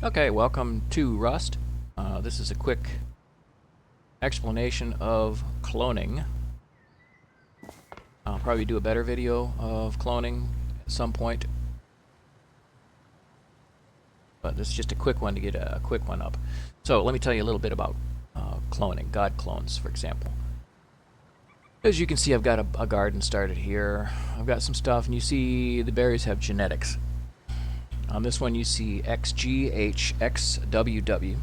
Okay, welcome to Rust. This is a quick explanation of cloning. I'll probably do a better video of cloning at some point, but this is just a quick one to get a quick one up. So let me tell you a little bit about cloning, God clones, for example. As you can see, I've got a garden started here. I've got some stuff, and you see the berries have genetics. On this one you see XGHXWW.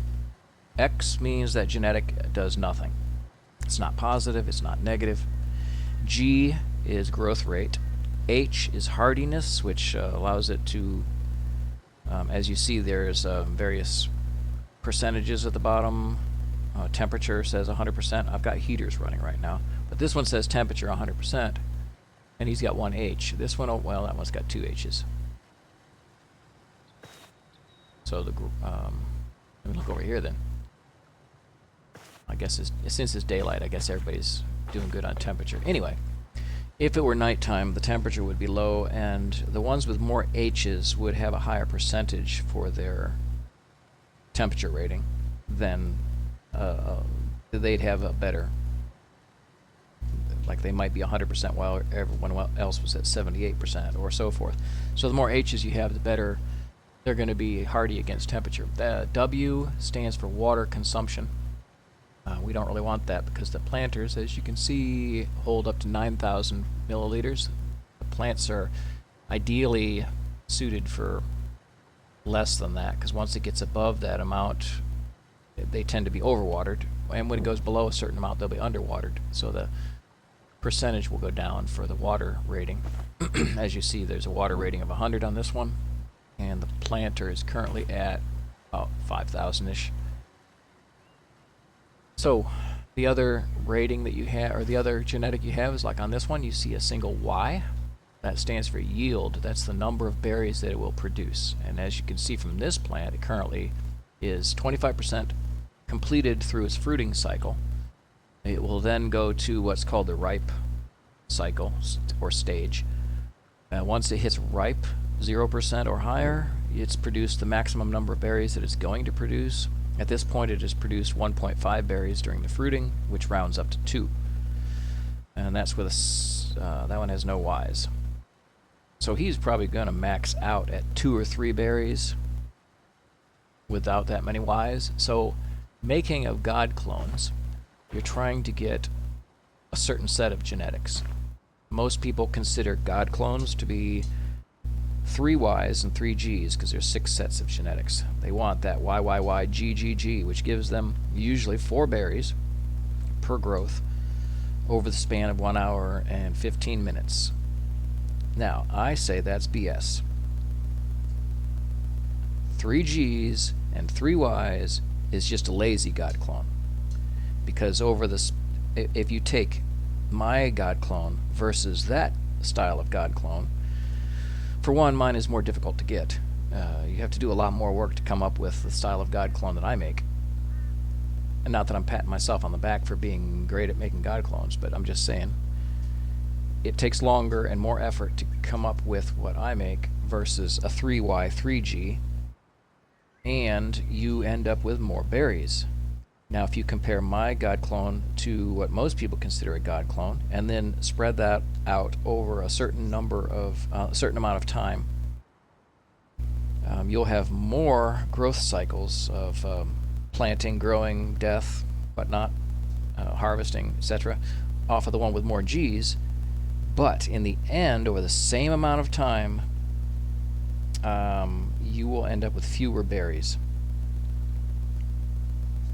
X means that genetic does nothing. It's not positive, it's not negative. G is growth rate. H is hardiness, which allows it to, as you see there's various percentages at the bottom. Temperature says 100%. I've got heaters running right now. But this one says temperature 100%, and he's got one H. This one, oh, well, that one's got two H's. So let me look over here then. I guess since it's daylight, I guess everybody's doing good on temperature. Anyway, if it were nighttime, the temperature would be low, and the ones with more H's would have a higher percentage for their temperature rating than they'd have a better. Like they might be 100% while everyone else was at 78% or so forth. So the more H's you have, the better they're going to be hardy against temperature. The W stands for water consumption. We don't really want that because the planters, as you can see, hold up to 9,000 milliliters. The plants are ideally suited for less than that, because once it gets above that amount, they tend to be overwatered, and when it goes below a certain amount, they'll be underwatered. So the percentage will go down for the water rating. As you see, there's a water rating of 100 on this one, and the planter is currently at about 5,000-ish. So the other rating that you have, or the other genetic you have, is like on this one, you see a single Y. That stands for yield. That's the number of berries that it will produce. And as you can see from this plant, it currently is 25% completed through its fruiting cycle. It will then go to what's called the ripe cycle or stage. Once it hits ripe, 0% or higher, it's produced the maximum number of berries that it's going to produce. At this point, it has produced 1.5 berries during the fruiting, which rounds up to 2. And that's with that one has no Ys. So he's probably going to max out at 2 or 3 berries without that many Ys. So making of God clones, you're trying to get a certain set of genetics. Most people consider God clones to be 3 Ys and 3 Gs because there's 6 sets of genetics. They want that YYYGGG, which gives them usually 4 berries per growth over the span of 1 hour and 15 minutes. Now, I say that's BS. 3 Gs and 3 Ys is just a lazy God clone. Because over this, if you take my God clone versus that style of God clone, for one, mine is more difficult to get. You have to do a lot more work to come up with the style of God clone that I make. And not that I'm patting myself on the back for being great at making God clones, but I'm just saying it takes longer and more effort to come up with what I make versus a 3Y, 3G, and you end up with more berries. Now, if you compare my God clone to what most people consider a God clone, and then spread that out over a certain number of certain amount of time, you'll have more growth cycles of planting, growing, death, whatnot, harvesting, etc., off of the one with more Gs. But in the end, over the same amount of time, you will end up with fewer berries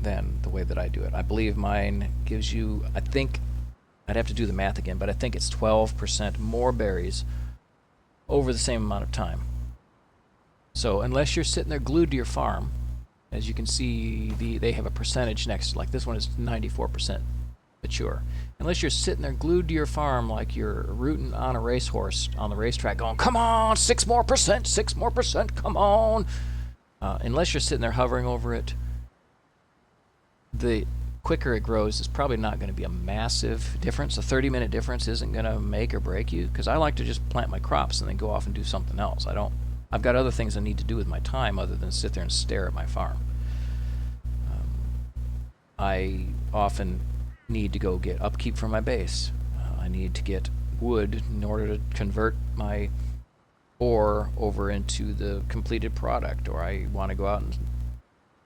than the way that I do it. I believe mine gives you, I think, I'd have to do the math again, but I think it's 12% more berries over the same amount of time. So unless you're sitting there glued to your farm, as you can see, they have a percentage next to, like this one is 94% mature. Unless you're sitting there glued to your farm like you're rooting on a racehorse on the racetrack going, come on, 6 more percent, come on. Unless you're sitting there hovering over it, the quicker it grows is probably not going to be a massive difference. A 30-minute difference isn't going to make or break you, because I like to just plant my crops and then go off and do something else. I don't I've got other things I need to do with my time other than sit there and stare at my farm. I often need to go get upkeep for my base. I need to get wood in order to convert my ore over into the completed product, or I want to go out and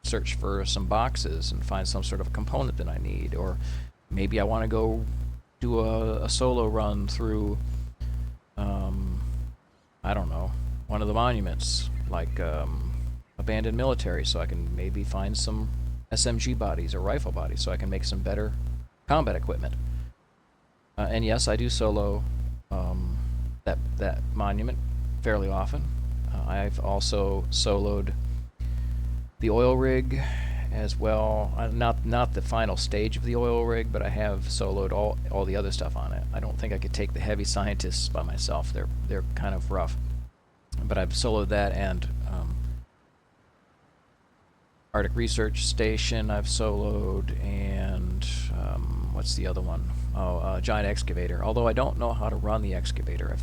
search for some boxes and find some sort of component that I need, or maybe I want to go do a solo run through, I don't know, one of the monuments, like abandoned military, so I can maybe find some SMG bodies or rifle bodies so I can make some better combat equipment. And yes, I do solo that monument fairly often. I've also soloed the oil rig as well. Not the final stage of the oil rig, but I have soloed all the other stuff on it. I don't think I could take the heavy scientists by myself. They're kind of rough. But I've soloed that, and Arctic Research Station I've soloed, and what's the other one? Oh, Giant Excavator. Although I don't know how to run the excavator.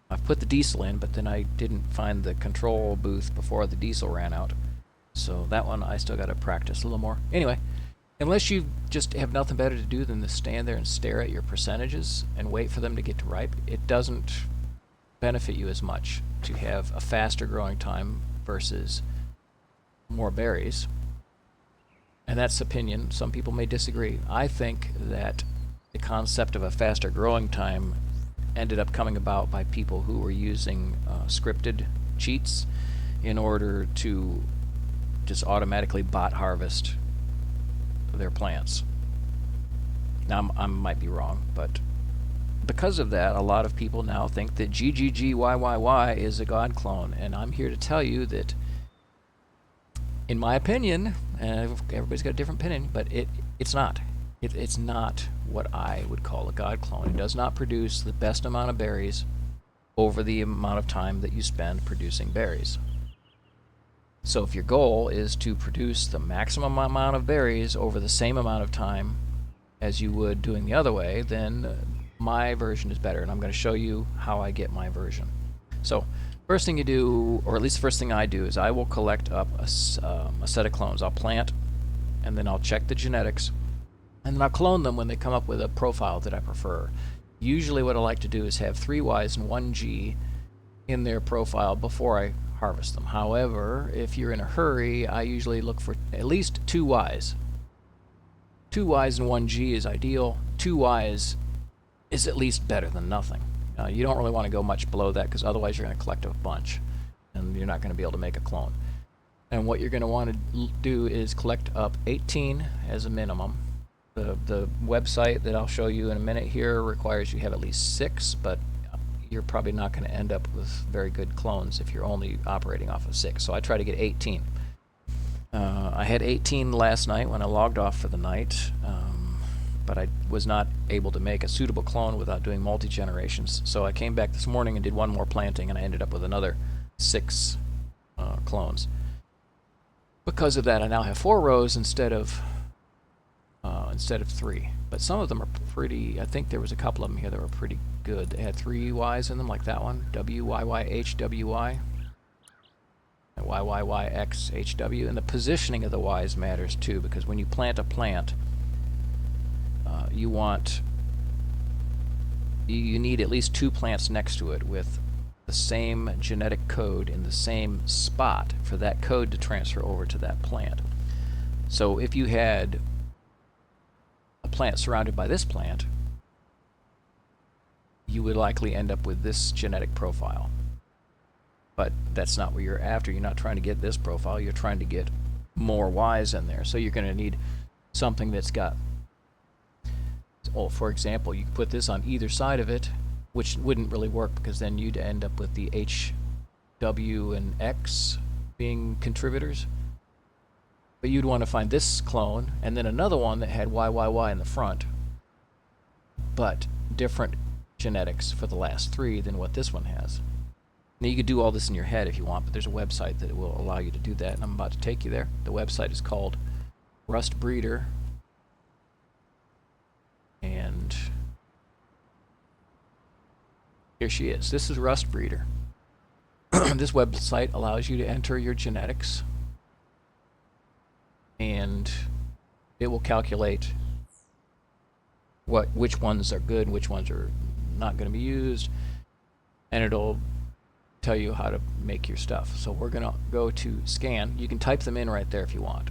I've put the diesel in, but then I didn't find the control booth before the diesel ran out. So that one I still got to practice a little more. Anyway, unless you just have nothing better to do than to stand there and stare at your percentages and wait for them to get to ripe, it doesn't benefit you as much to have a faster growing time versus more berries. And that's opinion. Some people may disagree. I think that the concept of a faster growing time ended up coming about by people who were using scripted cheats in order to just automatically bot harvest their plants. Now, I might be wrong, but because of that, a lot of people now think that GGG is a god clone, and I'm here to tell you that, in my opinion, and everybody's got a different opinion, but it's not. It's not what I would call a god clone. It does not produce the best amount of berries over the amount of time that you spend producing berries. So if your goal is to produce the maximum amount of berries over the same amount of time as you would doing the other way, then my version is better, and I'm going to show you how I get my version. So first thing you do, or at least the first thing I do, is I will collect up a set of clones. I'll plant, and then I'll check the genetics, and then I'll clone them when they come up with a profile that I prefer. Usually what I like to do is have 3 Ys and 1 G in their profile before I harvest them. However, if you're in a hurry, I usually look for at least 2 Ys. 2 Ys and 1 G is ideal. 2 Ys is at least better than nothing. You don't really want to go much below that, because otherwise you're going to collect a bunch and you're not going to be able to make a clone. And what you're going to want to do is collect up 18 as a minimum. The website that I'll show you in a minute here requires you have at least 6, but you're probably not going to end up with very good clones if you're only operating off of 6. So I try to get 18. I had 18 last night when I logged off for the night, but I was not able to make a suitable clone without doing multi-generations. So I came back this morning and did one more planting, and I ended up with another 6 clones. Because of that, I now have 4 rows instead of 3. But some of them are pretty, I think there was a couple of them here that were pretty good. They had 3 Ys in them, like that one, WYYHWY, and YYYXHW. And the positioning of the Ys matters too, because when you plant a plant, you need at least 2 plants next to it with the same genetic code in the same spot for that code to transfer over to that plant. So if you had a plant surrounded by this plant, you would likely end up with this genetic profile. But that's not what you're after. You're not trying to get this profile. You're trying to get more Ys in there. So you're going to need something that's got, for example, you can put this on either side of it, which wouldn't really work, because then you'd end up with the H, W, and X being contributors. But you'd want to find this clone, and then another one that had YYY in the front, but different genetics for the last 3 than what this one has. Now, you could do all this in your head if you want, but there's a website that will allow you to do that, and I'm about to take you there. The website is called Rust Breeder, and here she is. This is Rust Breeder. This website allows you to enter your genetics, and it will calculate which ones are good, which ones are not going to be used, and it'll tell you how to make your stuff. So we're going to go to scan. You can type them in right there if you want.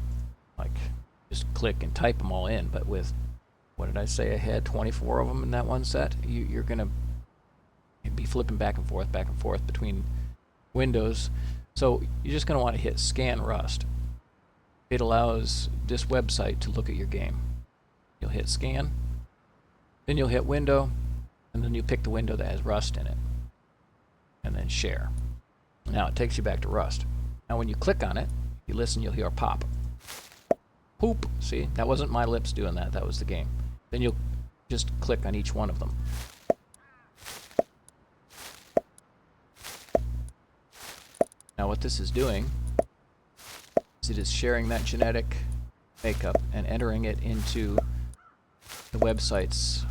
Like, just click and type them all in, but with, what did I say, I had 24 of them in that one set. You're going to be flipping back and forth between windows. So you're just going to want to hit Scan Rust. It allows this website to look at your game. You'll hit Scan, then you'll hit Window, and then you pick the window that has Rust in it, and then Share. Now it takes you back to Rust. Now when you click on it, you listen, you'll hear a pop. Poop. See, that wasn't my lips doing that, that was the game. Then you'll just click on each one of them. Now what this is doing is it is sharing that genetic makeup and entering it into the website's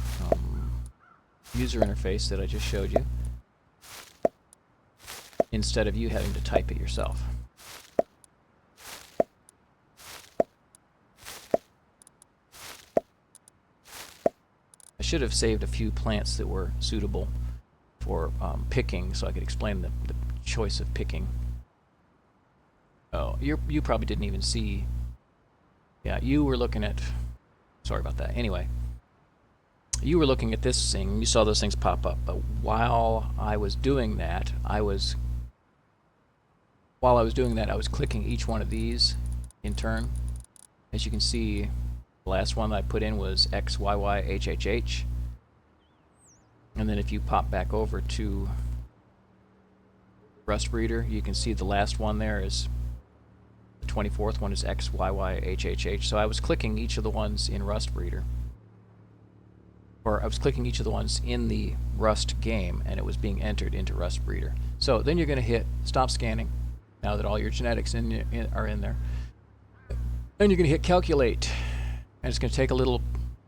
user interface that I just showed you, instead of you having to type it yourself. I should have saved a few plants that were suitable for picking, so I could explain the choice of picking. Oh, you probably didn't even see. Yeah, you were looking at. Sorry about that. Anyway, you were looking at this thing. You saw those things pop up. But while I was doing that, I was clicking each one of these in turn. As you can see, the last one that I put in was XYYHHH. And then if you pop back over to Rust Breeder, you can see the last one there is, the 24th one is XYYHHH. So I was clicking each of the ones in Rust Breeder. Or I was clicking each of the ones in the Rust game, and it was being entered into Rust Breeder. So then you're going to hit Stop Scanning, now that all your genetics are in there. Then you're going to hit Calculate. And it's going to take a little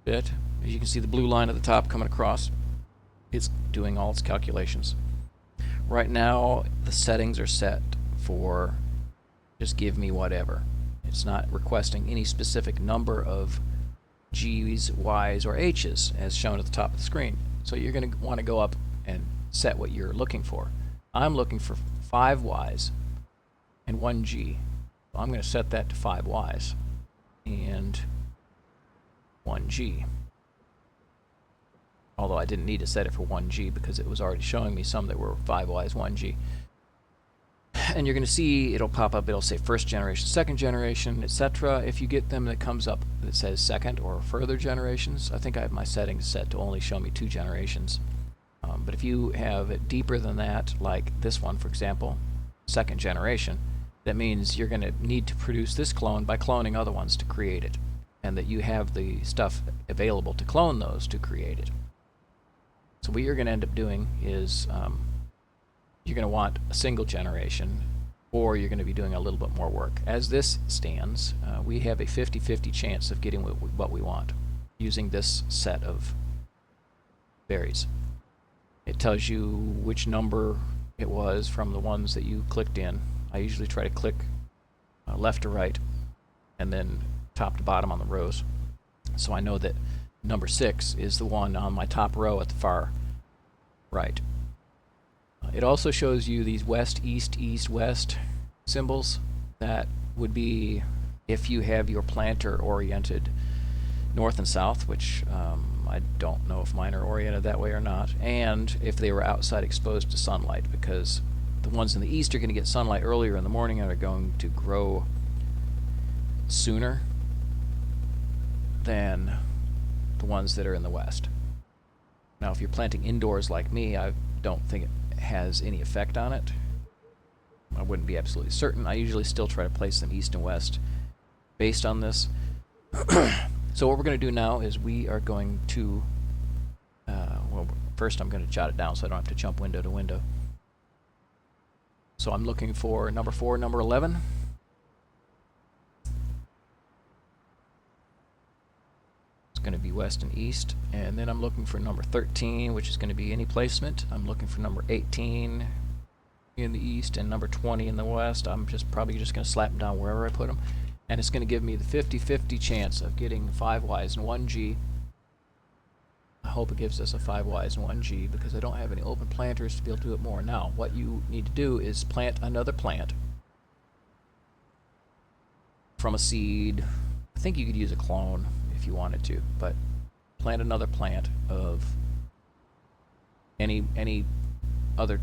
bit. As you can see the blue line at the top coming across. It's doing all its calculations. Right now, the settings are set for just give me whatever. It's not requesting any specific number of G's, Y's, or H's as shown at the top of the screen. So you're going to want to go up and set what you're looking for. I'm looking for 5 Y's and 1 G. So I'm going to set that to 5 Y's and 1 G. Although I didn't need to set it for 1 G because it was already showing me some that were 5 Y's, 1 G. And you're going to see it'll pop up, it'll say first generation, second generation, etc. If you get them that comes up that says second or further generations, I think I have my settings set to only show me 2 generations. But if you have it deeper than that, like this one for example, second generation, that means you're going to need to produce this clone by cloning other ones to create it, and that you have the stuff available to clone those to create it. So what you're going to end up doing is you're going to want a single generation, or you're going to be doing a little bit more work. As this stands, we have a 50-50 chance of getting what we want using this set of berries. It tells you which number it was from the ones that you clicked in. I usually try to click left to right and then top to bottom on the rows. So I know that number 6 is the one on my top row at the far right. It also shows you these west, east, east, west symbols. That would be if you have your planter oriented north and south, which I don't know if mine are oriented that way or not, and if they were outside exposed to sunlight, because the ones in the east are going to get sunlight earlier in the morning and are going to grow sooner than the ones that are in the west. Now if you're planting indoors like me, I don't think it has any effect on it. I wouldn't be absolutely certain. I usually still try to place them east and west based on this. So what we're going to do now is we are going to, well, first I'm going to jot it down so I don't have to jump window to window. So I'm looking for number 4, number 11. It's going to be west and east. And then I'm looking for number 13, which is going to be any placement. I'm looking for number 18, in the east and number 20 in the west. I'm probably just going to slap them down wherever I put them. And it's going to give me the 50-50 chance of getting 5 Ys and 1 G. I hope it gives us a 5 Ys and 1 G because I don't have any open planters to be able to do it more. Now, what you need to do is plant another plant from a seed. I think you could use a clone if you wanted to, but plant another plant of any other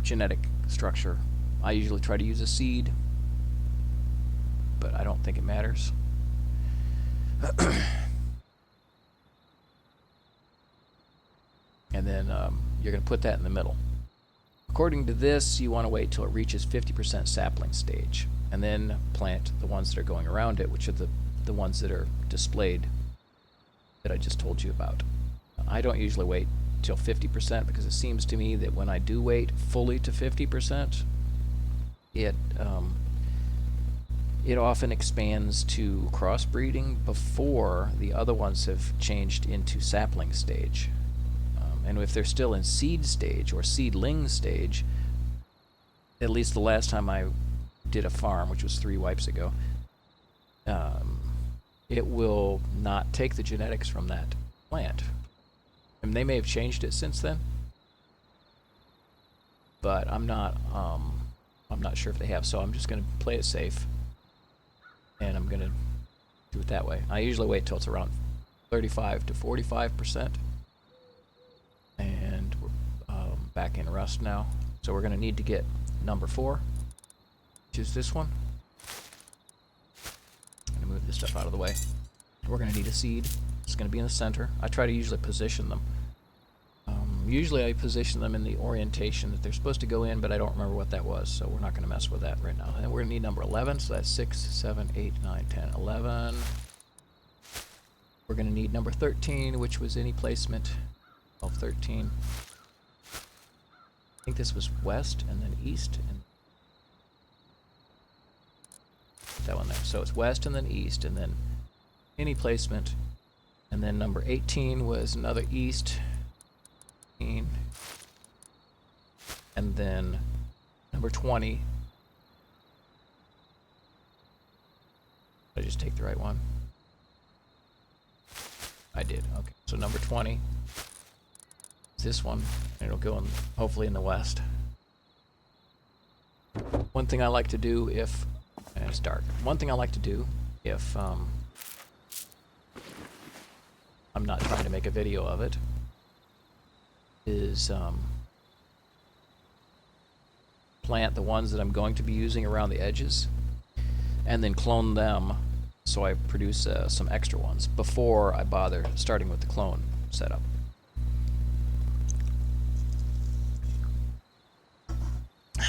genetic structure. I usually try to use a seed, but I don't think it matters. And then you're going to put that in the middle. According to this, you want to wait till it reaches 50% sapling stage, and then plant the ones that are going around it, which are the ones that are displayed that I just told you about. I don't usually wait till 50% because it seems to me that when I do wait fully to 50%, it often expands to crossbreeding before the other ones have changed into sapling stage. And if they're still in seed stage or seedling stage, at least the last time I did a farm, which was 3 wipes ago, it will not take the genetics from that plant. And they may have changed it since then, but I'm not sure if they have. So I'm just going to play it safe, and I'm going to do it that way. I usually wait till it's around 35 to 45%. And we're back in rust now. So we're going to need to get number 4, which is this one. I'm going to move this stuff out of the way. We're going to need a seed. It's going to be in the center. I try to usually position them. Usually I position them in the orientation that they're supposed to go in, but I don't remember what that was, so we're not going to mess with that right now. And we're going to need number 11, so that's 6, 7, 8, 9, 10, 11. We're going to need number 13, which was any placement. 12, 13. I think this was west and then east. And that one there. So it's west and then east and then any placement. And then number 18 was another east. And then number 20. Did I just take the right one? I did. Okay. So number 20. This one, and it'll go in, hopefully in the west. One thing I like to do if, and it's dark, one thing I like to do if I'm not trying to make a video of it is plant the ones that I'm going to be using around the edges and then clone them so I produce some extra ones before I bother starting with the clone setup.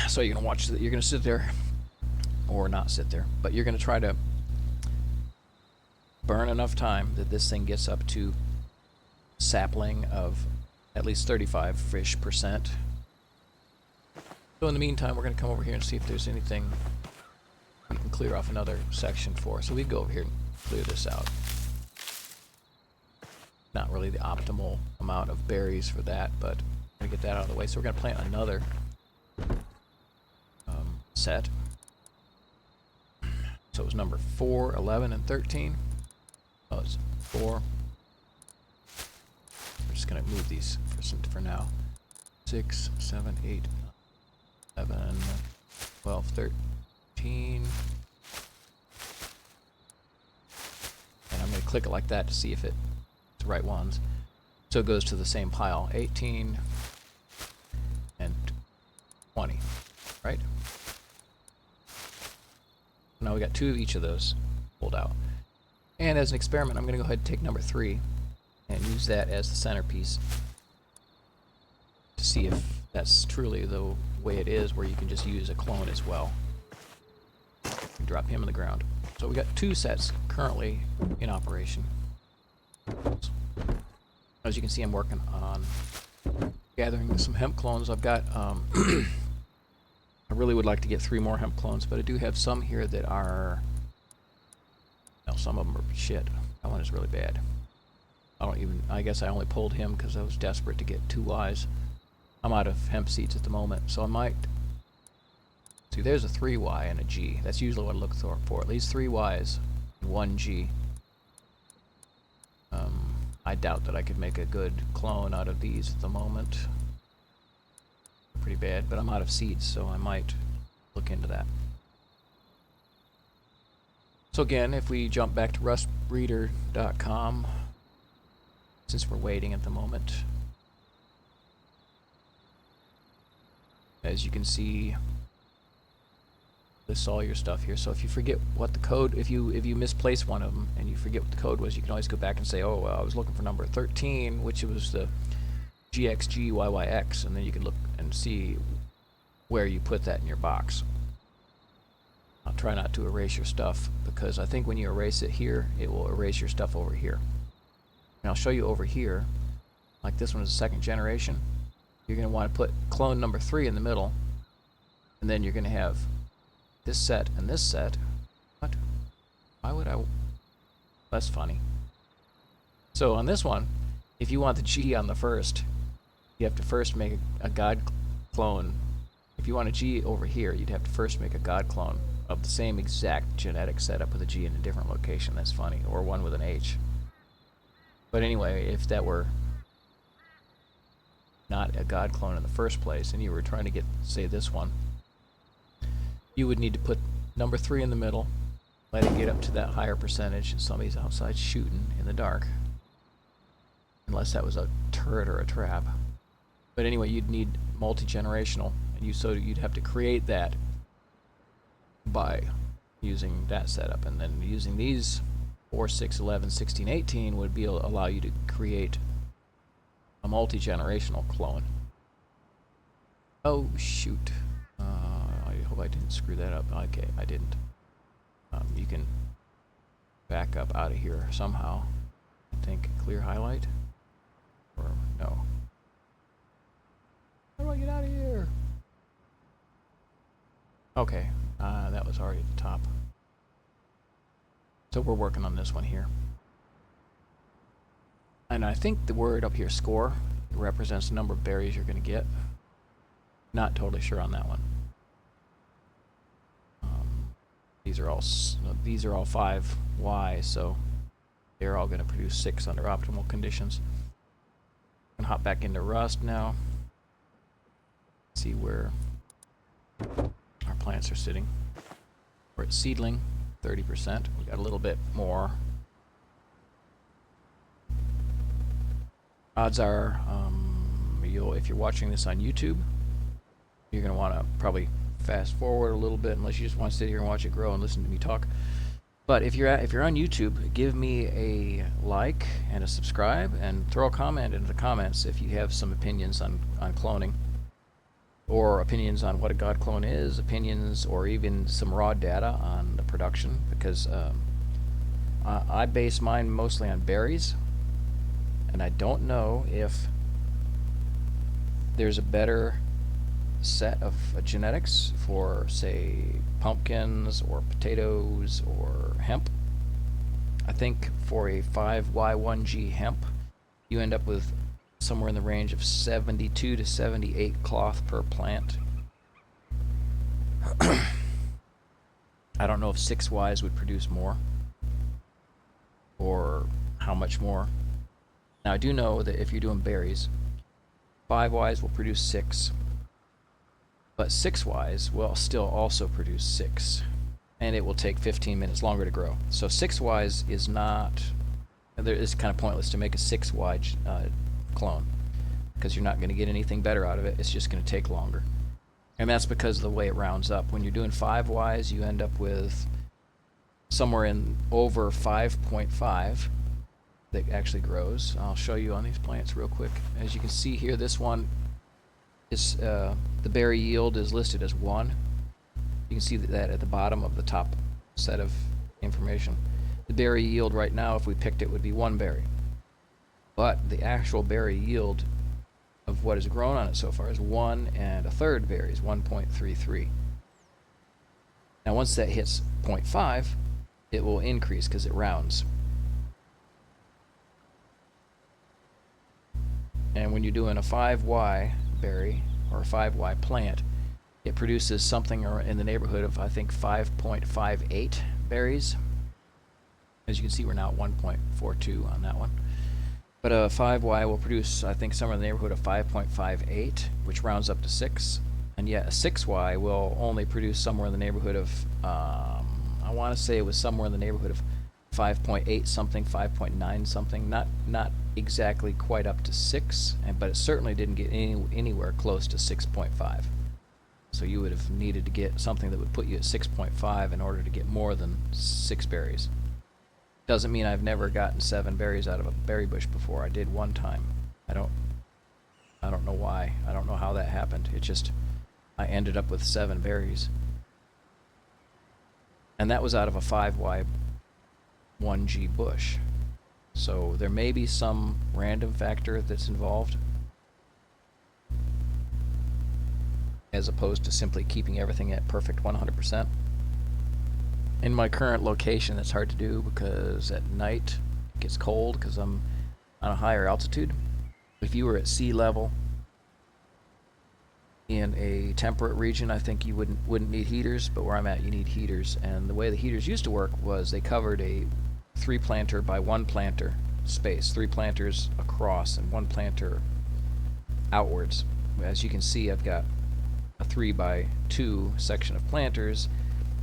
So you're gonna watch. You're gonna sit there, or not sit there, but you're gonna try to burn enough time that this thing gets up to sapling of at least 35-ish%. So in the meantime, we're gonna come over here and see if there's anything we can clear off another section for. So we go over here and clear this out. Not really the optimal amount of berries for that, but I'm gonna get that out of the way. So we're gonna plant another set. So it was number 4, 11, and 13. Oh, it's 4. We're just going to move these for now. 6, 7, 8, 11, 12, 13. And I'm going to click it like that to see if it's the right ones. So it goes to the same pile. 18 and 20, right? Now we got 2 of each of those pulled out. And as an experiment, I'm going to go ahead and take number 3 and use that as the centerpiece to see if that's truly the way it is, where you can just use a clone as well. And drop him in the ground. So we got 2 sets currently in operation. As you can see, I'm working on gathering some hemp clones. I've got I really would like to get 3 more hemp clones, but I do have some here that are, well, some of them are shit. That one is really bad. I guess I only pulled him because I was desperate to get 2 Ys. I'm out of hemp seeds at the moment, so I might See, there's a 3Y and a G. That's usually what I look for. At least 3 Ys and 1 G. I doubt that I could make a good clone out of these at the moment. Pretty bad, but I'm out of seeds, so I might look into that. So again, if we jump back to rustbreeder.com, since we're waiting at the moment, as you can see, lists all your stuff here. So if you forget what the code, if you misplace one of them and you forget what the code was, you can always go back and say, oh, well, I was looking for number 13, which was the GXGYYX, and then you can look and see where you put that in your box. I'll try not to erase your stuff, because I think when you erase it here, it will erase your stuff over here. And I'll show you over here, like this one is a second generation. You're going to want to put clone number 3 in the middle, and then you're going to have this set and this set. What? Why would I? That's funny. So on this one, if you want the G on the first, you have to first make a God clone. If you want a G over here, you'd have to first make a God clone of the same exact genetic setup with a G in a different location. That's funny. Or one with an H. But anyway, if that were not a God clone in the first place, and you were trying to get, say, this one, you would need to put number 3 in the middle, let it get up to that higher percentage, and somebody's outside shooting in the dark. Unless that was a turret or a trap. But anyway, you'd need multi-generational, and so you'd have to create that by using that setup, and then using these 4, 6, 11, 16, 18 would be allow you to create a multi-generational clone. Oh shoot! I hope I didn't screw that up. Okay, I didn't. You can back up out of here somehow. I think clear highlight. Or no. How do I get out of here? Okay, that was already at the top. So we're working on this one here. And I think the word up here, score, represents the number of berries you're going to get. Not totally sure on that one. These are all 5Y, so they're all going to produce 6 under optimal conditions. I'm going to hop back into Rust now. See where our plants are sitting. We're at seedling, 30%. We got a little bit more. Odds are, if you're watching this on YouTube, you're going to want to probably fast forward a little bit, unless you just want to sit here and watch it grow and listen to me talk. But if you're on YouTube, give me a like and a subscribe, and throw a comment into the comments if you have some opinions on cloning, or opinions on what a God clone is, opinions, or even some raw data on the production, because I base mine mostly on berries, and I don't know if there's a better set of genetics for, say, pumpkins or potatoes or hemp. I think for a 5Y1G hemp, you end up with somewhere in the range of 72 to 78 cloth per plant. I don't know if 6Ys would produce more, or how much more. Now I do know that if you're doing berries, 5Ys will produce 6, but 6Ys will still also produce 6, and it will take 15 minutes longer to grow. So 6Ys is not, it's kind of pointless to make a 6Y clone, because you're not going to get anything better out of it. It's just going to take longer. And that's because of the way it rounds up. When you're doing 5Ys, you end up with somewhere in over 5.5 that actually grows. I'll show you on these plants real quick. As you can see here, this one is the berry yield is listed as 1. You can see that at the bottom of the top set of information. The berry yield right now, if we picked it, would be 1 berry. But the actual berry yield of what has grown on it so far is 1 1/3 berries, 1.33. Now once that hits 0.5, it will increase because it rounds. And when you're doing a 5Y berry or a 5Y plant, it produces something in the neighborhood of, I think, 5.58 berries. As you can see, we're now at 1.42 on that one. But a 5Y will produce, I think, somewhere in the neighborhood of 5.58, which rounds up to 6. And yet a 6Y will only produce somewhere in the neighborhood of, I want to say it was somewhere in the neighborhood of 5.8 something, 5.9 something. Not exactly quite up to 6, but it certainly didn't get anywhere close to 6.5. So you would have needed to get something that would put you at 6.5 in order to get more than 6 berries. Doesn't mean I've never gotten 7 berries out of a berry bush before. I did one time. I don't know why. I don't know how that happened. It just, I ended up with 7 berries. And that was out of a 5Y1G bush. So there may be some random factor that's involved, as opposed to simply keeping everything at perfect 100%. In my current location, it's hard to do because at night it gets cold because I'm on a higher altitude. If you were at sea level in a temperate region, I think you wouldn't need heaters, but where I'm at, you need heaters. And the way the heaters used to work was they covered a 3 planter by 1 planter space, 3 planters across and 1 planter outwards. As you can see, I've got a 3 by 2 section of planters,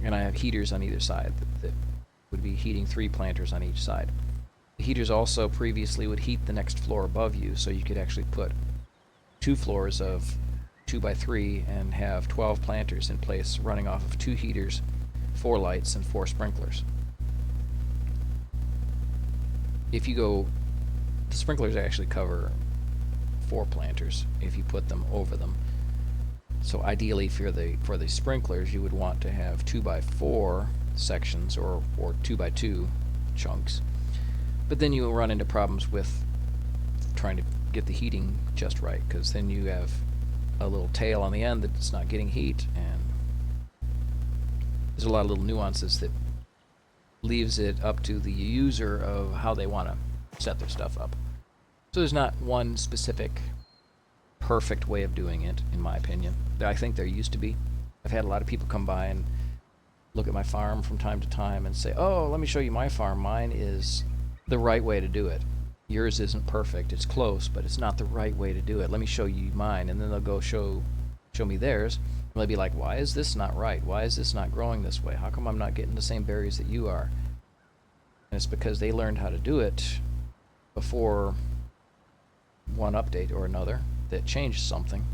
and I have heaters on either side that would be heating 3 planters on each side. The heaters also previously would heat the next floor above you, so you could actually put 2 floors of 2 by 3 and have 12 planters in place running off of 2 heaters, 4 lights, and 4 sprinklers. If you go, the sprinklers actually cover 4 planters if you put them over them. So ideally for the sprinklers, you would want to have 2 by 4 sections or 2 by 2 chunks. But then you will run into problems with trying to get the heating just right, because then you have a little tail on the end that's not getting heat, and there's a lot of little nuances that leaves it up to the user of how they want to set their stuff up. So there's not one specific perfect way of doing it, in my opinion. I think there used to be. I've had a lot of people come by and look at my farm from time to time and say, oh, let me show you my farm. Mine is the right way to do it. Yours isn't perfect. It's close, but it's not the right way to do it. Let me show you mine. And then they'll go show me theirs. And they'll be like, why is this not right? Why is this not growing this way? How come I'm not getting the same berries that you are? And it's because they learned how to do it before one update or another that changed something,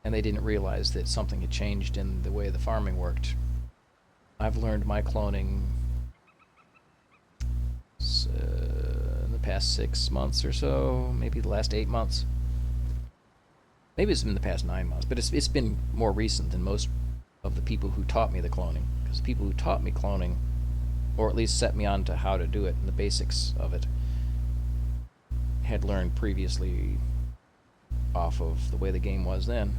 and they didn't realize that something had changed in the way the farming worked. I've learned my cloning in the past 6 months or so, maybe the last 8 months. Maybe it's been the past 9 months, but it's been more recent than most of the people who taught me the cloning, because the people who taught me cloning, or at least set me on to how to do it and the basics of it, had learned previously off of the way the game was then,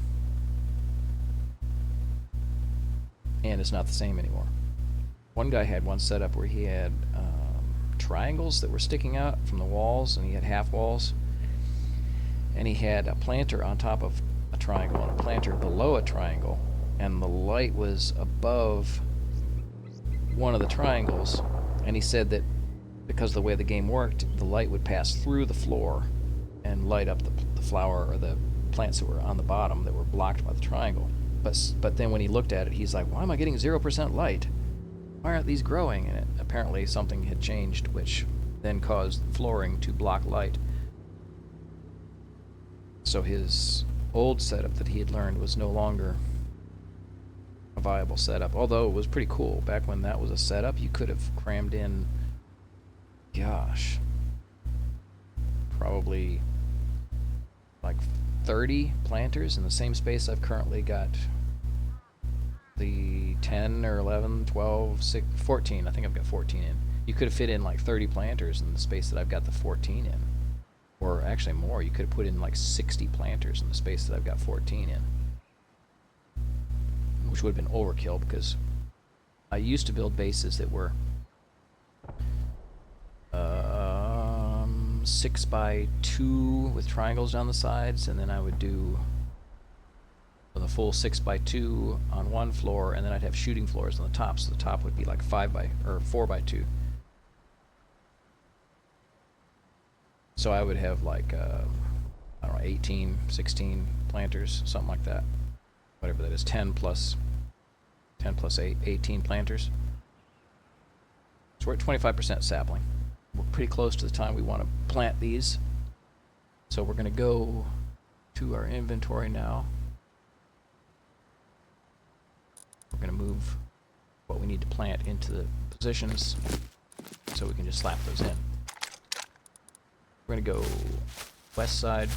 and it's not the same anymore. One guy had one set up where he had triangles that were sticking out from the walls, and he had half walls, and he had a planter on top of a triangle and a planter below a triangle, and the light was above one of the triangles, and he said that because of the way the game worked, the light would pass through the floor and light up the flower or the plants that were on the bottom that were blocked by the triangle. But then when he looked at it, he's like, why am I getting 0% light? Why aren't these growing? And apparently something had changed, which then caused flooring to block light. So his old setup that he had learned was no longer a viable setup, although it was pretty cool. Back when that was a setup, you could have crammed in, gosh, probably like 30 planters in the same space I've currently got the 10 or 11, 12, 14. I think I've got 14 in. You could have fit in like 30 planters in the space that I've got the 14 in. Or actually more. You could have put in like 60 planters in the space that I've got 14 in. Which would have been overkill, because I used to build bases that were 6 by 2 with triangles down the sides, and then I would do with a full 6x2 on one floor, and then I'd have shooting floors on the top, so the top would be like 4x2. So I would have like I don't know, 18, 16 planters, something like that. Whatever that is, 10 plus 8, 18 planters. So we're at 25% sapling. We're pretty close to the time we want to plant these. So we're going to go to our inventory now. We're going to move what we need to plant into the positions so we can just slap those in. We're going to go west side,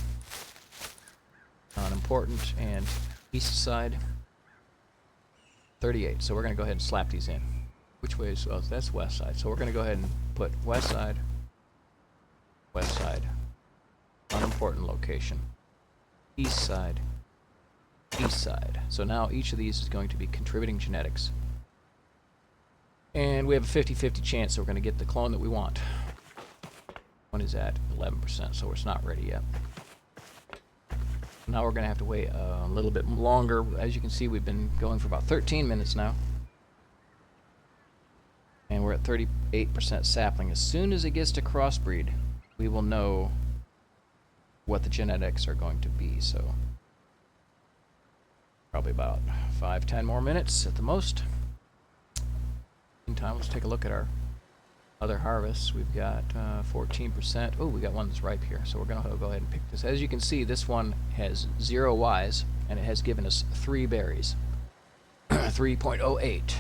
unimportant, and east side, 38. So we're going to go ahead and slap these in. Which way is, oh, that's west side. So we're going to go ahead and put west side, unimportant location, east side, east side. So now each of these is going to be contributing genetics. And we have a 50-50 chance that we're going to get the clone that we want. One is at 11%, so it's not ready yet. Now we're going to have to wait a little bit longer. As you can see, we've been going for about 13 minutes now. And we're at 38% sapling. As soon as it gets to crossbreed, we will know what the genetics are going to be. So probably about 5-10 more minutes at the most. Meantime, let's take a look at our other harvests. We've got 14%. Oh, we got one that's ripe here, so we're going to go ahead and pick this. As you can see, this one has 0 Ys, and it has given us 3 berries. 3.08.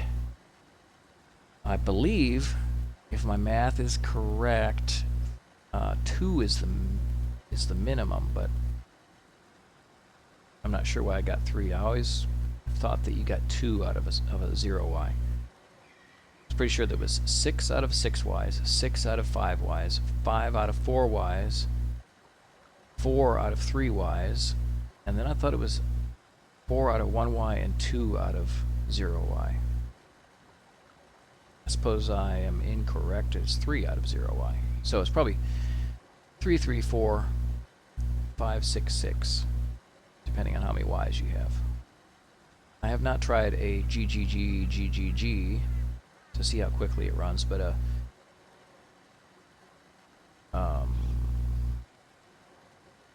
I believe, if my math is correct, 2 is the minimum, but I'm not sure why I got 3. I always thought that you got 2 out of a 0 Y. Pretty sure there was 6 out of 6 Ys, 6 out of 5 Ys, 5 out of 4 Ys, 4 out of 3 Ys, and then I thought it was 4 out of 1 Y and 2 out of 0 Y. I suppose I am incorrect. It's 3 out of 0 Y. So it's probably 3, 3, 4, 5, 6, 6, depending on how many Ys you have. I have not tried a YYYGGG to see how quickly it runs, but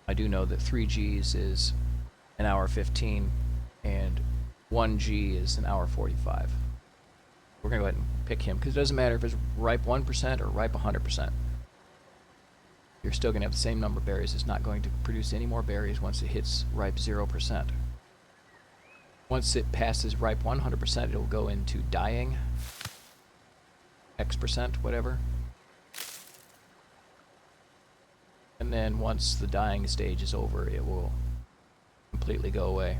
I do know that 3 Gs is an hour 15 and 1 G is an hour 45. We're going to go ahead and pick him because it doesn't matter if it's ripe 1% or ripe 100%. You're still going to have the same number of berries. It's not going to produce any more berries once it hits ripe 0%. Once it passes ripe 100%, it'll go into dying, X%, whatever. And then once the dying stage is over, it will completely go away.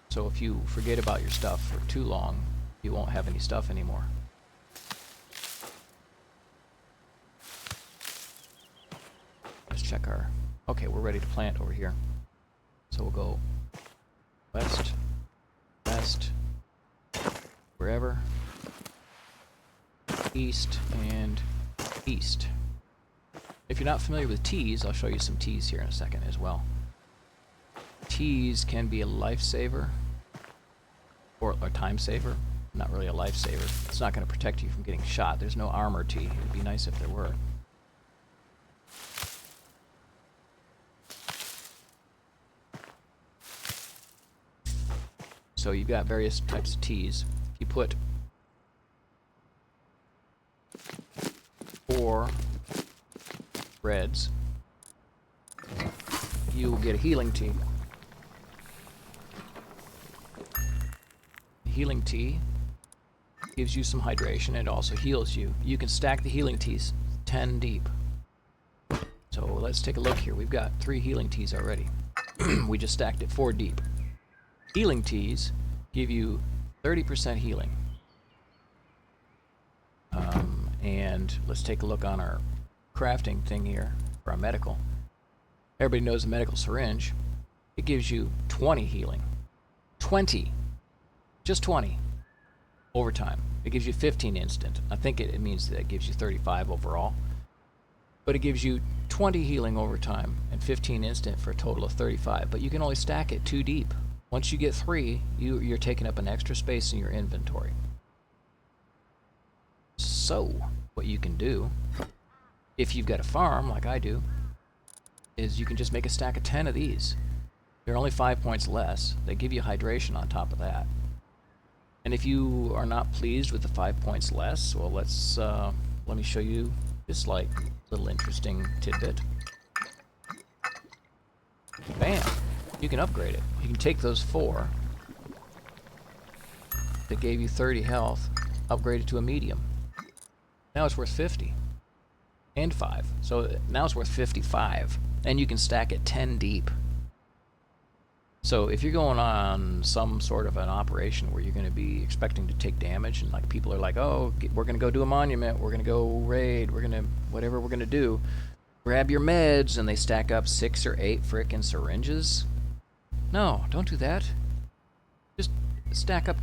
So if you forget about your stuff for too long, you won't have any stuff anymore. Let's check our... Okay, we're ready to plant over here. So we'll go west, west, wherever, east, and east. If you're not familiar with teas, I'll show you some teas here in a second as well. Teas can be a lifesaver or a time saver. Not really a lifesaver. It's not going to protect you from getting shot. There's no armor tea. It'd be nice if there were. So you've got various types of teas. If you put 4 reds, you will get a healing tea. The healing tea gives you some hydration and also heals you. You can stack the healing teas 10 deep. So let's take a look here. We've got 3 healing teas already. We just stacked it 4 deep. Healing teas give you 30% healing. And let's take a look on our crafting thing here for our medical. Everybody knows the medical syringe. It gives you 20 healing. 20. Just 20. Over time. It gives you 15 instant. I think it means that it gives you 35 overall. But it gives you 20 healing over time and 15 instant for a total of 35. But you can only stack it 2 deep. Once you get 3, you're taking up an extra space in your inventory. So, what you can do, if you've got a farm like I do, is you can just make a stack of 10 of these. They're only 5 points less. They give you hydration on top of that. And if you are not pleased with the 5 points less, well, let me show you this like little interesting tidbit. Bam! You can upgrade it. You can take those 4 that gave you 30 health, upgrade it to a medium. Now it's worth 50. And 5. So now it's worth 55. And you can stack it 10 deep. So if you're going on some sort of an operation where you're going to be expecting to take damage, and like people are like, oh, we're going to go do a monument, we're going to go raid, we're going to, whatever we're going to do, grab your meds, and they stack up 6 or 8 frickin' syringes. No, don't do that. Just stack up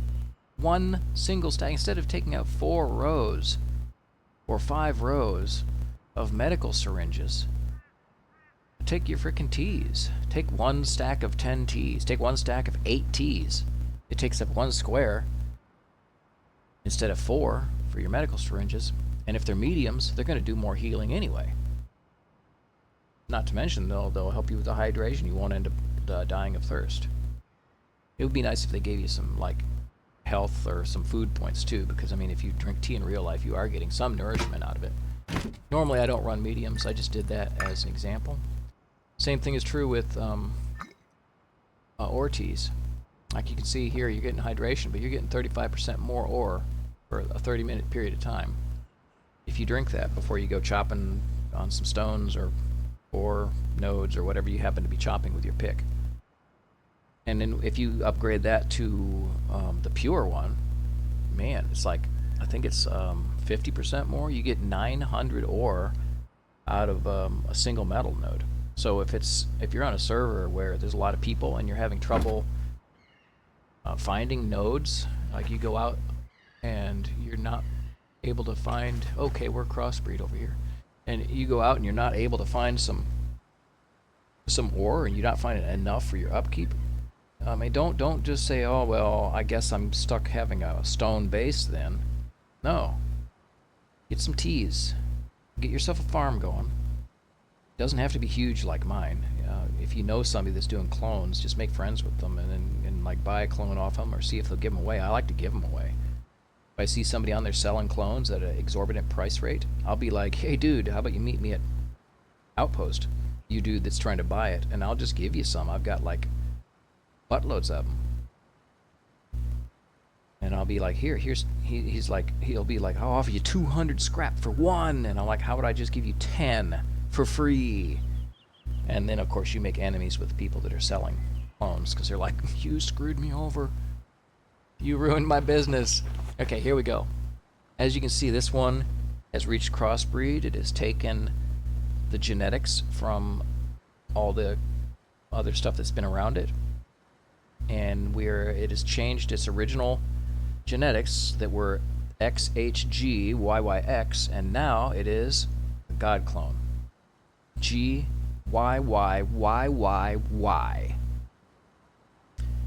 one single stack instead of taking out 4 rows or 5 rows of medical syringes. Take your frickin' teas. Take 1 stack of 10 teas. Take 1 stack of 8 teas. It takes up 1 square instead of 4 for your medical syringes. And if they're mediums, they're going to do more healing anyway. Not to mention, they'll help you with the hydration. You won't end up dying of thirst. It would be nice if they gave you some like health or some food points too, because I mean, if you drink tea in real life, you are getting some nourishment out of it. Normally, I don't run mediums. I just did that as an example. Same thing is true with ore teas. Like you can see here, you're getting hydration, but you're getting 35% more ore for a 30-minute period of time. If you drink that before you go chopping on some stones or ore nodes or whatever you happen to be chopping with your pick. And then if you upgrade that to the pure one, man, it's like, I think it's 50% more. You get 900 ore out of a single metal node. So if you're on a server where there's a lot of people and you're having trouble finding nodes, like you go out and you're not able to find, okay, we're crossbreed over here, and you go out and you're not able to find some ore and you're not finding enough for your upkeep. I mean, don't just say, oh well, I guess I'm stuck having a stone base then. No, get some teas, get yourself a farm going. Doesn't have to be huge like mine. If you know somebody that's doing clones, just make friends with them and like buy a clone off them or see if they'll give them away. I like to give them away. If I see somebody on there selling clones at an exorbitant price rate, I'll be like, hey dude, how about you meet me at Outpost? You dude that's trying to buy it, and I'll just give you some. I've got like buttloads of them. And I'll be like, he'll be like, I'll offer you 200 scrap for 1. And I'm like, how would I just give you 10 for free? And then of course you make enemies with the people that are selling clones, because they're like, you screwed me over, you ruined my business. Okay, here we go. As you can see, this one has reached crossbreed. It has taken the genetics from all the other stuff that's been around it, and it has changed its original genetics that were XHGYYX, and now it is a god clone. GYYYYY.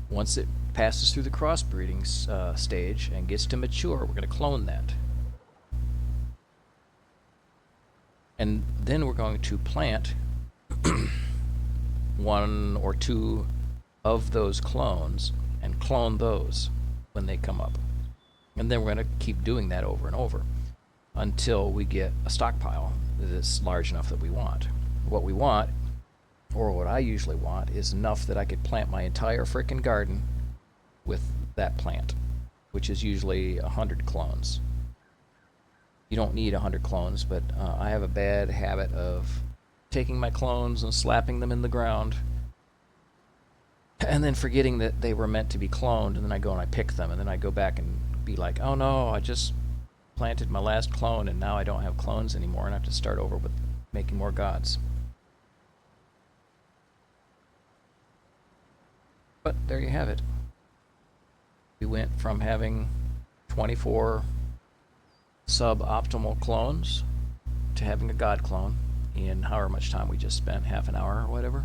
Once it passes through the crossbreeding stage and gets to mature, we're going to clone that. And then we're going to plant 1 or 2 of those clones and clone those when they come up. And then we're going to keep doing that over and over until we get a stockpile that's large enough that we want. What we want, or what I usually want, is enough that I could plant my entire frickin' garden with that plant, which is usually 100 clones. You don't need 100 clones, but I have a bad habit of taking my clones and slapping them in the ground and then forgetting that they were meant to be cloned, and then I go and I pick them, and then I go back and be like, oh no, I just planted my last clone and now I don't have clones anymore and I have to start over with making more gods. But there you have it. We went from having 24 suboptimal clones to having a god clone, in however much time we just spent, half an hour or whatever.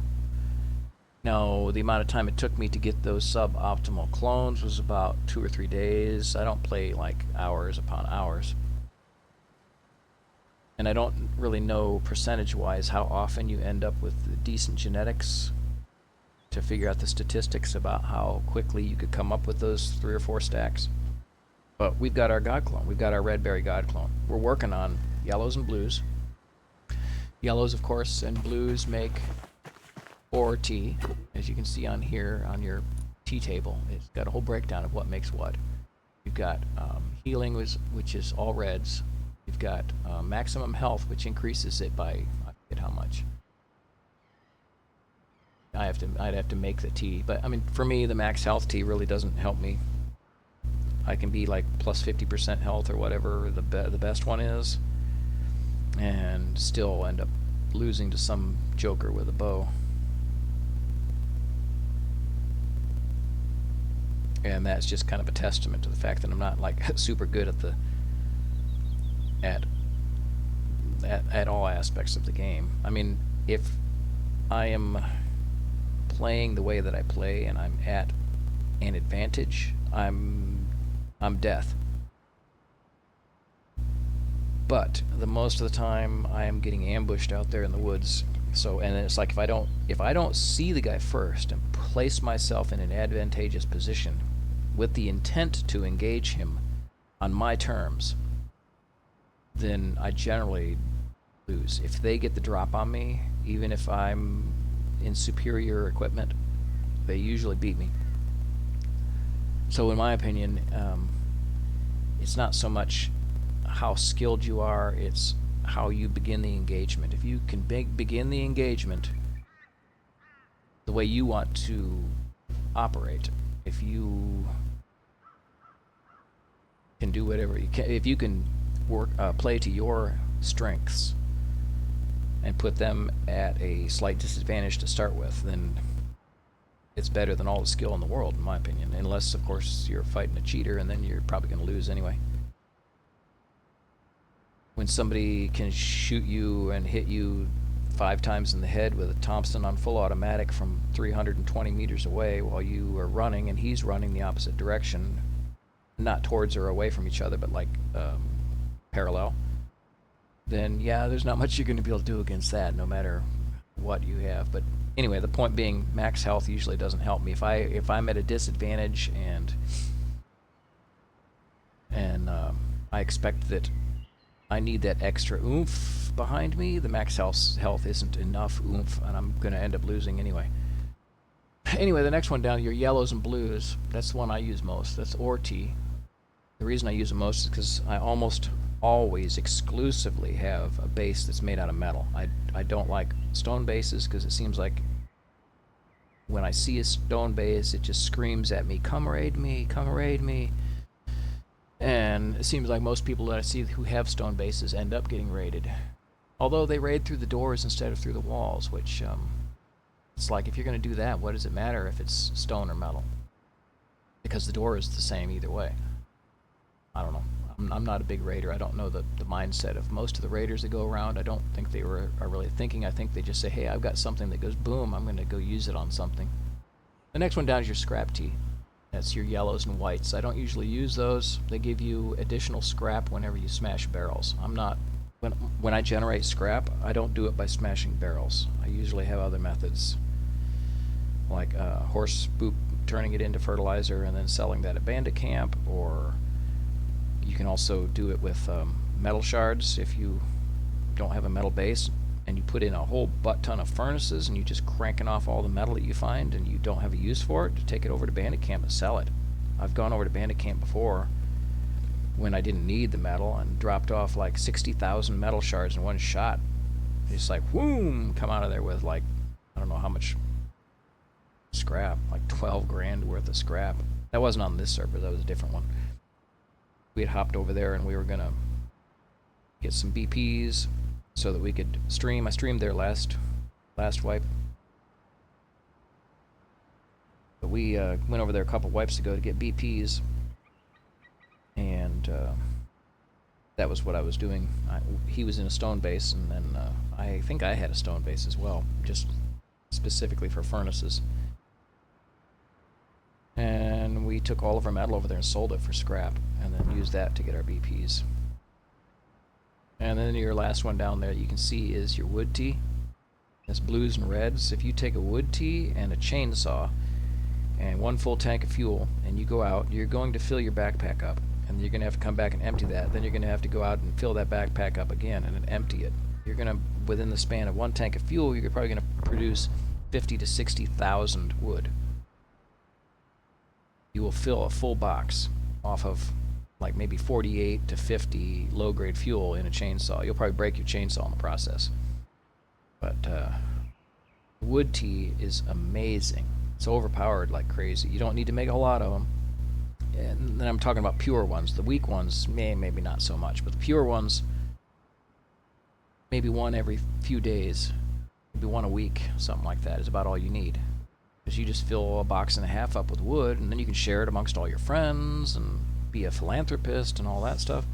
Now, the amount of time it took me to get those suboptimal clones was about 2 or 3 days. I don't play like hours upon hours. And I don't really know percentage-wise how often you end up with decent genetics to figure out the statistics about how quickly you could come up with those 3 or 4 stacks. But we've got our God clone. We've got our red berry God clone. We're working on yellows and blues. Yellows, of course, and blues make or tea, as you can see on here on your tea table. It's got a whole breakdown of what makes what. You've got healing, which is all reds. You've got maximum health, which increases it by, I forget how much. I'd have to make the tea, but I mean, for me, the max health tea really doesn't help me. I can be like plus 50% health or whatever the best one is, and still end up losing to some joker with a bow. And that's just kind of a testament to the fact that I'm not like super good at all aspects of the game. I mean, if I am playing the way that I play and I'm at an advantage, I'm death. But the most of the time I am getting ambushed out there in the woods. So, and it's like if I don't see the guy first and place myself in an advantageous position with the intent to engage him on my terms, then I generally lose. If they get the drop on me, even if I'm in superior equipment, they usually beat me. So in my opinion, it's not so much how skilled you are, it's how you begin the engagement. If you can begin the engagement the way you want to operate, if you can do whatever you can, if you can play to your strengths and put them at a slight disadvantage to start with, then it's better than all the skill in the world, in my opinion. Unless, of course, you're fighting a cheater, and then you're probably going to lose anyway. When somebody can shoot you and hit you 5 times in the head with a Thompson on full automatic from 320 meters away while you are running and he's running the opposite direction, not towards or away from each other, but like parallel, then yeah, there's not much you're going to be able to do against that, no matter what you have. But anyway, the point being, max health usually doesn't help me. If I'm at a disadvantage and I expect that I need that extra oomph behind me, the max health isn't enough oomph, and I'm going to end up losing anyway. Anyway, the next one down, your yellows and blues, that's the one I use most. That's Orti. The reason I use it most is because I almost always exclusively have a base that's made out of metal. I don't like stone bases because it seems like when I see a stone base, it just screams at me, come raid me, come raid me. And it seems like most people that I see who have stone bases end up getting raided. Although they raid through the doors instead of through the walls, which, it's like, if you're going to do that, what does it matter if it's stone or metal? Because the door is the same either way. I don't know. I'm not a big raider. I don't know the mindset of most of the raiders that go around. I don't think they are really thinking. I think they just say, hey, I've got something that goes boom, I'm going to go use it on something. The next one down is your scrap tea. That's your yellows and whites. I don't usually use those. They give you additional scrap whenever you smash barrels. I'm not, when I generate scrap, I don't do it by smashing barrels. I usually have other methods, like horse poop, turning it into fertilizer and then selling that at bandit camp, or you can also do it with metal shards. If you don't have a metal base and you put in a whole butt ton of furnaces and you just cranking off all the metal that you find and you don't have a use for it, to take it over to bandit camp and sell it. I've gone over to bandit camp before when I didn't need the metal and dropped off like 60,000 metal shards in one shot. It's like, whoom, come out of there with like, I don't know how much scrap, like 12 grand worth of scrap. That wasn't on this server, that was a different one. We had hopped over there and we were gonna get some BPs so that we could stream. I streamed there last wipe. But we went over there a couple wipes ago to get BPs, and that was what I was doing. He was in a stone base, and then I think I had a stone base as well, just specifically for furnaces. And we took all of our metal over there and sold it for scrap, and then used that to get our BPs. And then your last one down there you can see is your wood tea. It's blues and reds. If you take a wood tea and a chainsaw and 1 full tank of fuel, and you go out, you're going to fill your backpack up, and you're going to have to come back and empty that. Then you're going to have to go out and fill that backpack up again and then empty it. You're going to, within the span of 1 tank of fuel, you're probably going to produce 50 to 60,000 wood. You will fill a full box off of like maybe 48 to 50 low-grade fuel in a chainsaw. You'll probably break your chainsaw in the process. But wood tea is amazing. It's overpowered like crazy. You don't need to make a lot of them. And then I'm talking about pure ones. The weak ones, maybe not so much. But the pure ones, maybe 1 every few days. Maybe 1 a week, something like that is about all you need. Because you just fill a box and a half up with wood, and then you can share it amongst all your friends and be a philanthropist and all that stuff.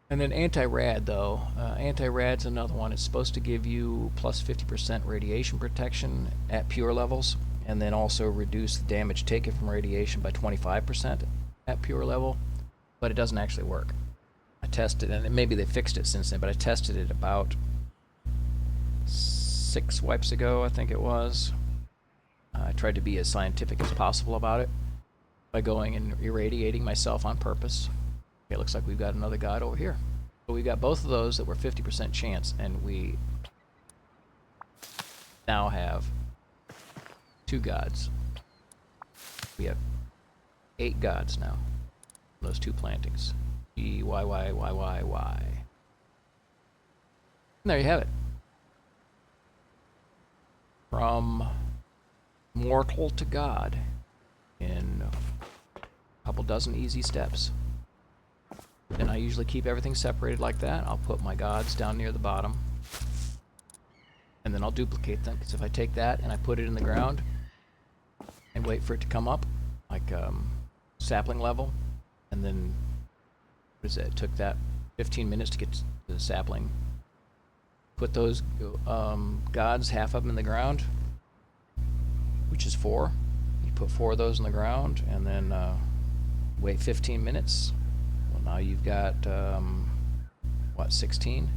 And then anti-rad, though. Anti-rad's another one. It's supposed to give you plus 50% radiation protection at pure levels, and then also reduce the damage taken from radiation by 25% at pure level, but it doesn't actually work. I tested, and maybe they fixed it since then, but I tested it about 6 wipes ago, I think it was. I tried to be as scientific as possible about it by going and irradiating myself on purpose. Okay, it looks like we've got another god over here. So we've got both of those that were 50% chance, and we now have 2 gods. We have 8 gods now. Those 2 plantings. YYYYYY. And there you have it. From mortal to god in a couple dozen easy steps. And I usually keep everything separated like that. I'll put my gods down near the bottom, and then I'll duplicate them, because if I take that and I put it in the ground and wait for it to come up, like sapling level, and then what is it? It took that 15 minutes to get to the sapling. Put those gods, half of them in the ground, which is 4. You put 4 of those in the ground, and then wait 15 minutes. Well, now you've got, what, 16?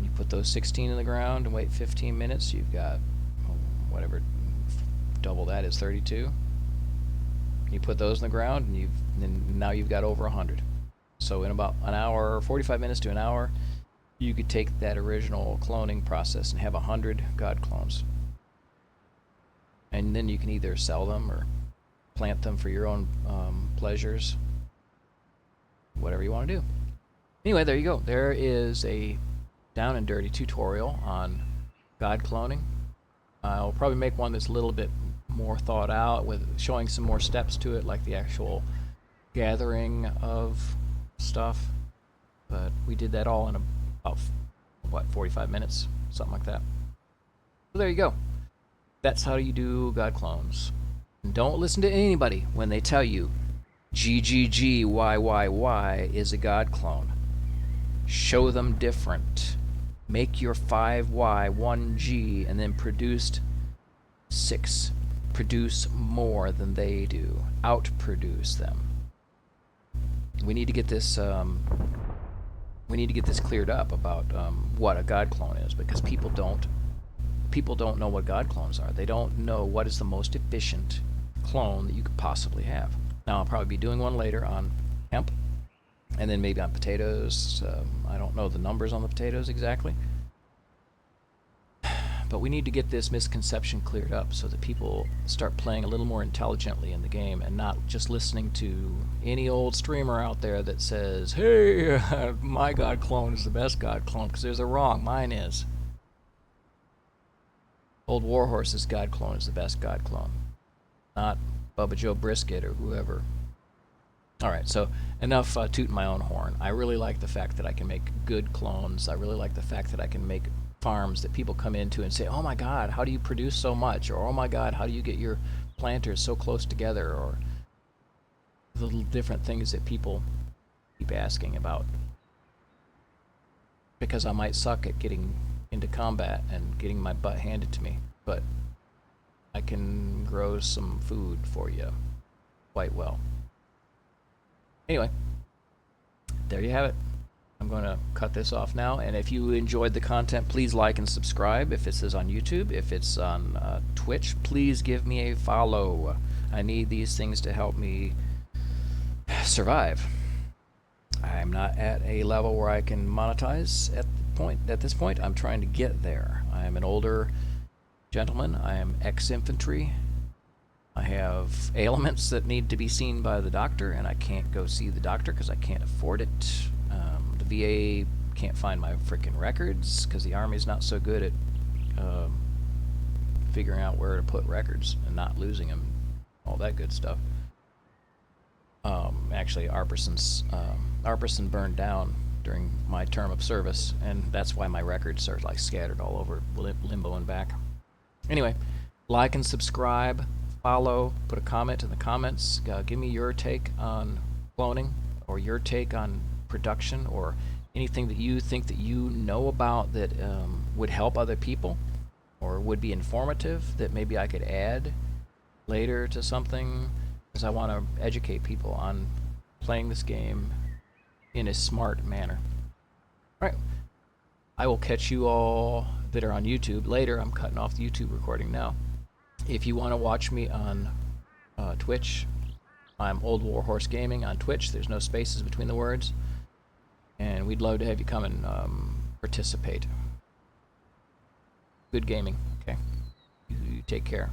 You put those 16 in the ground and wait 15 minutes, you've got, whatever, double that is 32. You put those in the ground, and now you've got over 100. So in about an hour, 45 minutes to an hour, you could take that original cloning process and have 100 god clones. And then you can either sell them or plant them for your own pleasures, whatever you want to do. Anyway, there you go. There is a down and dirty tutorial on god cloning. I'll probably make one that's a little bit more thought out, with showing some more steps to it, like the actual gathering of stuff. But we did that all in about, what, 45 minutes? Something like that. So there you go. That's how you do god clones. And don't listen to anybody when they tell you GGG YYY is a god clone. Show them different. Make your 5Y 1G and then produce 6. Produce more than they do. Outproduce them. We need to get this cleared up about what a god clone is, because people don't know what god clones are. They don't know what is the most efficient clone that you could possibly have. Now, I'll probably be doing one later on hemp, and then maybe on potatoes. I don't know the numbers on the potatoes exactly. But we need to get this misconception cleared up so that people start playing a little more intelligently in the game, and not just listening to any old streamer out there that says, hey, my god clone is the best god clone, because there's a wrong. Mine is. Old Warhorse's god clone is the best god clone, not Bubba Joe Brisket or whoever. Alright, so enough tooting my own horn. I really like the fact that I can make good clones. I really like the fact that I can make farms that people come into and say, oh my god, how do you produce so much? Or oh my god, how do you get your planters so close together? Or the little different things that people keep asking about. Because I might suck at getting into combat and getting my butt handed to me, but I can grow some food for you quite well. Anyway, there you have it. I'm going to cut this off now, and if you enjoyed the content, please like and subscribe. If this is on YouTube, if it's on Twitch, please give me a follow. I need these things to help me survive. I'm not at a level where I can monetize at this point. I'm trying to get there. I am an older gentleman. I am ex-infantry. I have ailments that need to be seen by the doctor, and I can't go see the doctor because I can't afford it. The VA can't find my freaking records because the Army's not so good at figuring out where to put records and not losing them, all that good stuff. Actually, Arperson burned down during my term of service, and that's why my records are like scattered all over Limbo and back. Anyway, like and subscribe, follow, put a comment in the comments. Give me your take on cloning, or your take on production, or anything that you think that you know about that would help other people or would be informative that maybe I could add later to something, because I want to educate people on playing this game in a smart manner. Alright, I will catch you all that are on YouTube later. I'm cutting off the YouTube recording now. If you want to watch me on Twitch, I'm Old Warhorse Gaming on Twitch. There's no spaces between the words. And we'd love to have you come and participate. Good gaming, okay? You take care.